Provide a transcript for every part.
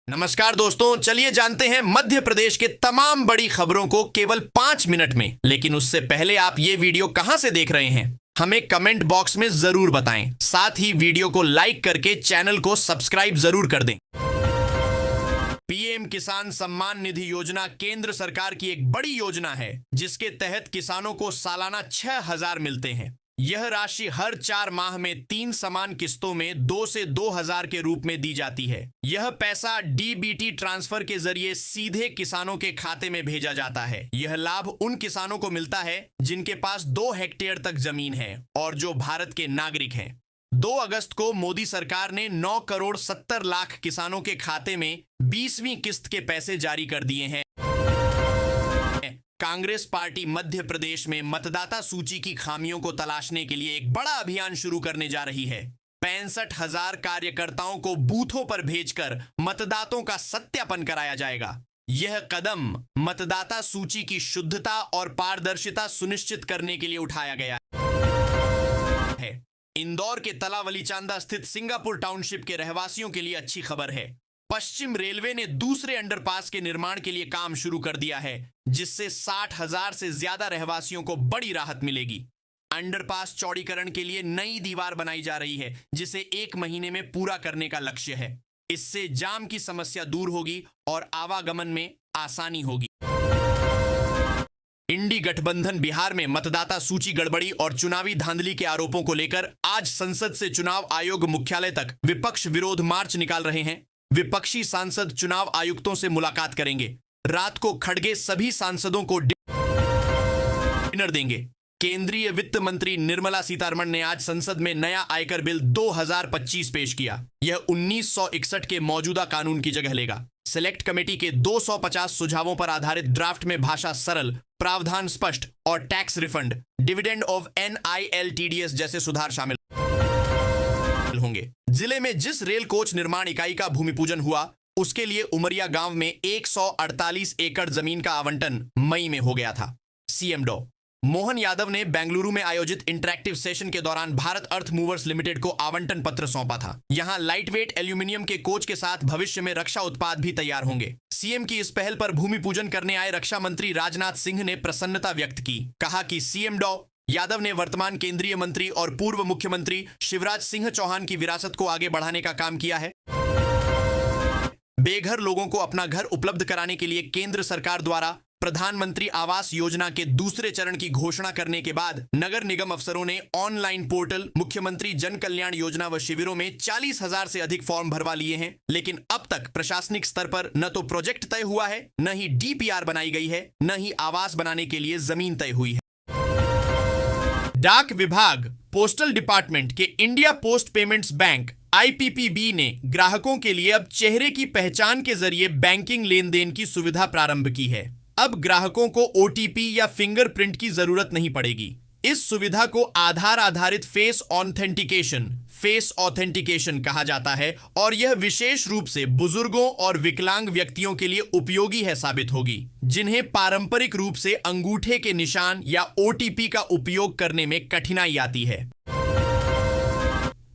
नमस्कार दोस्तों, चलिए जानते हैं मध्य प्रदेश के तमाम बड़ी खबरों को केवल 5 मिनट में। लेकिन उससे पहले आप ये वीडियो कहां से देख रहे हैं हमें कमेंट बॉक्स में जरूर बताएं। साथ ही वीडियो को लाइक करके चैनल को सब्सक्राइब जरूर कर दें। पीएम किसान सम्मान निधि योजना केंद्र सरकार की एक बड़ी योजना है, जिसके तहत किसानों को सालाना 6,000 मिलते हैं। यह राशि हर 4 माह में 3 समान किस्तों में 2 से 2,000 के रूप में दी जाती है। यह पैसा डीबीटी ट्रांसफर के जरिए सीधे किसानों के खाते में भेजा जाता है। यह लाभ उन किसानों को मिलता है जिनके पास 2 हेक्टेयर तक जमीन है और जो भारत के नागरिक हैं। 2 अगस्त को मोदी सरकार ने 9 करोड़ 70 लाख किसानों के खाते में 20वीं किस्त के पैसे जारी कर दिए हैं। कांग्रेस पार्टी मध्य प्रदेश में मतदाता सूची की खामियों को तलाशने के लिए एक बड़ा अभियान शुरू करने जा रही है। 65,000 कार्यकर्ताओं को बूथों पर भेजकर मतदाताओं का सत्यापन कराया जाएगा। यह कदम मतदाता सूची की शुद्धता और पारदर्शिता सुनिश्चित करने के लिए उठाया गया है। इंदौर के तलावली चांदा स्थित सिंगापुर टाउनशिप के रहवासियों के लिए अच्छी खबर है। पश्चिम रेलवे ने दूसरे अंडरपास के निर्माण के लिए काम शुरू कर दिया है, जिससे 60,000 से ज्यादा रहवासियों को बड़ी राहत मिलेगी। अंडरपास चौड़ीकरण के लिए नई दीवार बनाई जा रही है, जिसे 1 महीने में पूरा करने का लक्ष्य है। इससे जाम की समस्या दूर होगी और आवागमन में आसानी होगी। इंडी गठबंधन बिहार में मतदाता सूची गड़बड़ी और चुनावी धांधली के आरोपों को लेकर आज संसद से चुनाव आयोग मुख्यालय तक विपक्ष विरोध मार्च निकाल रहे हैं। विपक्षी सांसद चुनाव आयुक्तों से मुलाकात करेंगे। रात को खड़गे सभी सांसदों को डिनर देंगे। केंद्रीय वित्त मंत्री निर्मला सीतारमण ने आज संसद में नया आयकर बिल 2025 पेश किया। यह 1961 के मौजूदा कानून की जगह लेगा। सिलेक्ट कमेटी के 250 सुझावों पर आधारित ड्राफ्ट में भाषा सरल, प्रावधान स्पष्ट और tax refund, dividend of NILTDS जैसे सुधार शामिल होंगे। जिले में जिस रेल कोच निर्माण इकाई का भूमि पूजन हुआ, उसके लिए उमरिया गांव में 148 एकड़ जमीन का आवंटन मई में हो गया था। सीएम डॉ मोहन यादव ने बेंगलुरु में आयोजित इंटरैक्टिव सेशन के दौरान भारत अर्थ मूवर्स लिमिटेड को आवंटन पत्र सौंपा था। यहां लाइट वेट एल्यूमिनियम के कोच के साथ भविष्य में रक्षा उत्पाद भी तैयार होंगे। सीएम की इस पहल पर भूमि पूजन करने आए रक्षा मंत्री राजनाथ सिंह ने प्रसन्नता व्यक्त की। कहा कि सीएम डॉ यादव ने वर्तमान केंद्रीय मंत्री और पूर्व मुख्यमंत्री शिवराज सिंह चौहान की विरासत को आगे बढ़ाने का काम किया है। बेघर लोगों को अपना घर उपलब्ध कराने के लिए केंद्र सरकार द्वारा प्रधानमंत्री आवास योजना के दूसरे चरण की घोषणा करने के बाद नगर निगम अफसरों ने ऑनलाइन पोर्टल मुख्यमंत्री जन कल्याण योजना व शिविरों में 40,000 से अधिक फॉर्म भरवा लिए हैं। लेकिन अब तक प्रशासनिक स्तर पर न तो प्रोजेक्ट तय हुआ है, न ही DPR बनाई गई है, न ही आवास बनाने के लिए जमीन तय हुई है। डाक विभाग पोस्टल डिपार्टमेंट के India post payments bank IPPB ने ग्राहकों के लिए अब चेहरे की पहचान के जरिए बैंकिंग लेन देन की सुविधा प्रारंभ की है। अब ग्राहकों को OTP या फिंगरप्रिंट की जरूरत नहीं पड़ेगी। इस सुविधा को आधार आधारित फेस ऑथेंटिकेशन कहा जाता है और यह विशेष रूप से बुजुर्गों और विकलांग व्यक्तियों के लिए उपयोगी है साबित होगी, जिन्हें पारंपरिक रूप से अंगूठे के निशान या OTP का उपयोग करने में कठिनाई आती है।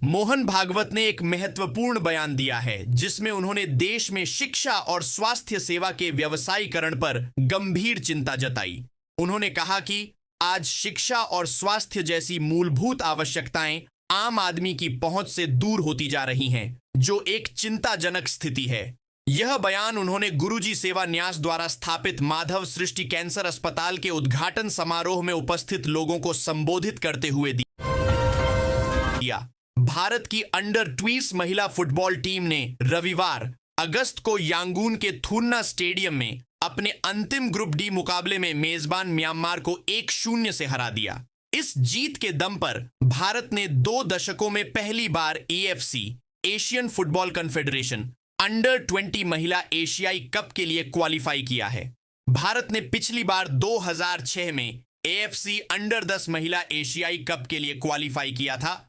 मोहन भागवत ने एक महत्वपूर्ण बयान दिया है, जिसमें उन्होंने देश में शिक्षा और स्वास्थ्य सेवा के व्यवसायीकरण पर गंभीर चिंता जताई। उन्होंने कहा कि आज शिक्षा और स्वास्थ्य जैसी मूलभूत आवश्यकताएं आम आदमी की पहुंच से दूर होती जा रही हैं, जो एक चिंताजनक स्थिति है। यह बयान उन्होंने गुरुजी सेवा न्यास द्वारा स्थापित माधव सृष्टि कैंसर अस्पताल के उद्घाटन समारोह में उपस्थित लोगों को संबोधित करते हुए दिया। भारत की अंडर-20 महिला फुटबॉल टीम ने रविवार अगस्त को यांगून के थुन्ना स्टेडियम में अपने अंतिम ग्रुप डी मुकाबले में मेजबान म्यांमार को 1-0 से हरा दिया। इस जीत के दम पर भारत ने 2 दशकों में पहली बार AFC एशियन फुटबॉल कॉन्फेडरेशन अंडर-20 महिला एशियाई कप के लिए क्वालिफाई किया है। भारत ने पिछली बार 2006 में AFC अंडर-10 महिला एशियाई कप के लिए क्वालिफाई किया था।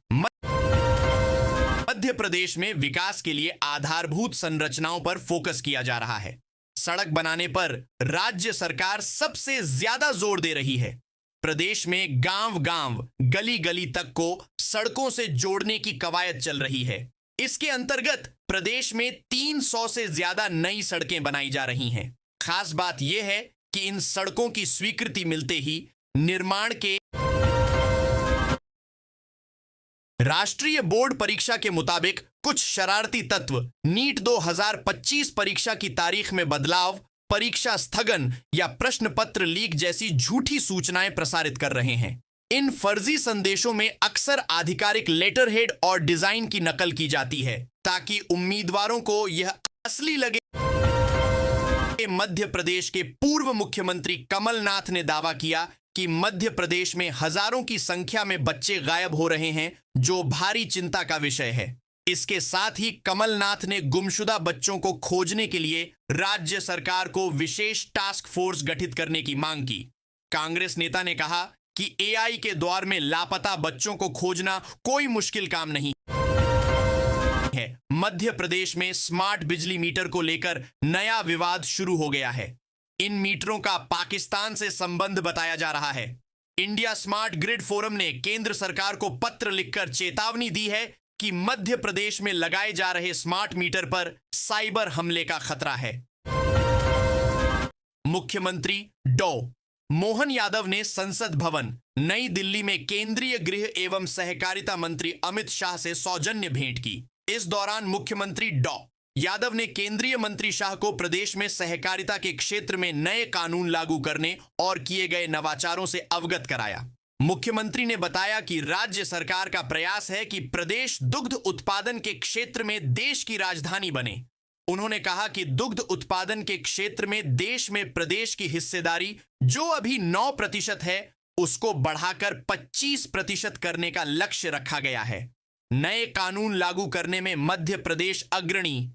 मध्य प्रदेश में विकास के लिए आधारभूत संरचनाओं पर फोकस किया जा रहा है। सड़क बनाने पर राज्य सरकार सबसे ज्यादा जोर दे रही है। प्रदेश में गांव-गांव, गली-गली तक को सड़कों से जोड़ने की कवायद चल रही है। इसके अंतर्गत प्रदेश में 300 से ज्यादा नई सड़कें बनाई जा रही हैं। खास बात यह है कि इन सड़कों की स्वीकृति मिलते ही निर्माण के राष्ट्रीय बोर्ड परीक्षा के मुताबिक कुछ शरारती तत्व नीट 2025 परीक्षा की तारीख में बदलाव, परीक्षा स्थगन या प्रश्न पत्र लीक जैसी झूठी सूचनाएं प्रसारित कर रहे हैं। इन फर्जी संदेशों में अक्सर आधिकारिक लेटर हेड और डिजाइन की नकल की जाती है ताकि उम्मीदवारों को यह असली लगे। मध्य प्रदेश के पूर्व मुख्यमंत्री कमलनाथ ने दावा किया कि मध्य प्रदेश में हजारों की संख्या में बच्चे गायब हो रहे हैं, जो भारी चिंता का विषय है। इसके साथ ही कमलनाथ ने गुमशुदा बच्चों को खोजने के लिए राज्य सरकार को विशेष टास्क फोर्स गठित करने की मांग की। कांग्रेस नेता ने कहा कि एआई के दौर में लापता बच्चों को खोजना कोई मुश्किल काम नहीं है। मध्य प्रदेश में स्मार्ट बिजली मीटर को लेकर नया विवाद शुरू हो गया है। इन मीटरों का पाकिस्तान से संबंध बताया जा रहा है। इंडिया स्मार्ट ग्रिड फोरम ने केंद्र सरकार को पत्र लिखकर चेतावनी दी है कि मध्य प्रदेश में लगाए जा रहे स्मार्ट मीटर पर साइबर हमले का खतरा है। मुख्यमंत्री डॉ मोहन यादव ने संसद भवन नई दिल्ली में केंद्रीय गृह एवं सहकारिता मंत्री अमित शाह से सौजन्य भेंट की। इस दौरान मुख्यमंत्री डॉ यादव ने केंद्रीय मंत्री शाह को प्रदेश में सहकारिता के क्षेत्र में नए कानून लागू करने और किए गए नवाचारों से अवगत कराया। मुख्यमंत्री ने बताया कि राज्य सरकार का प्रयास है कि प्रदेश दुग्ध उत्पादन के क्षेत्र में देश की राजधानी बने। उन्होंने कहा कि दुग्ध उत्पादन के क्षेत्र में देश में प्रदेश की हिस्सेदारी जो अभी 9% है, उसको बढ़ाकर 25% करने का लक्ष्य रखा गया है। नए कानून लागू करने में मध्य प्रदेश अग्रणी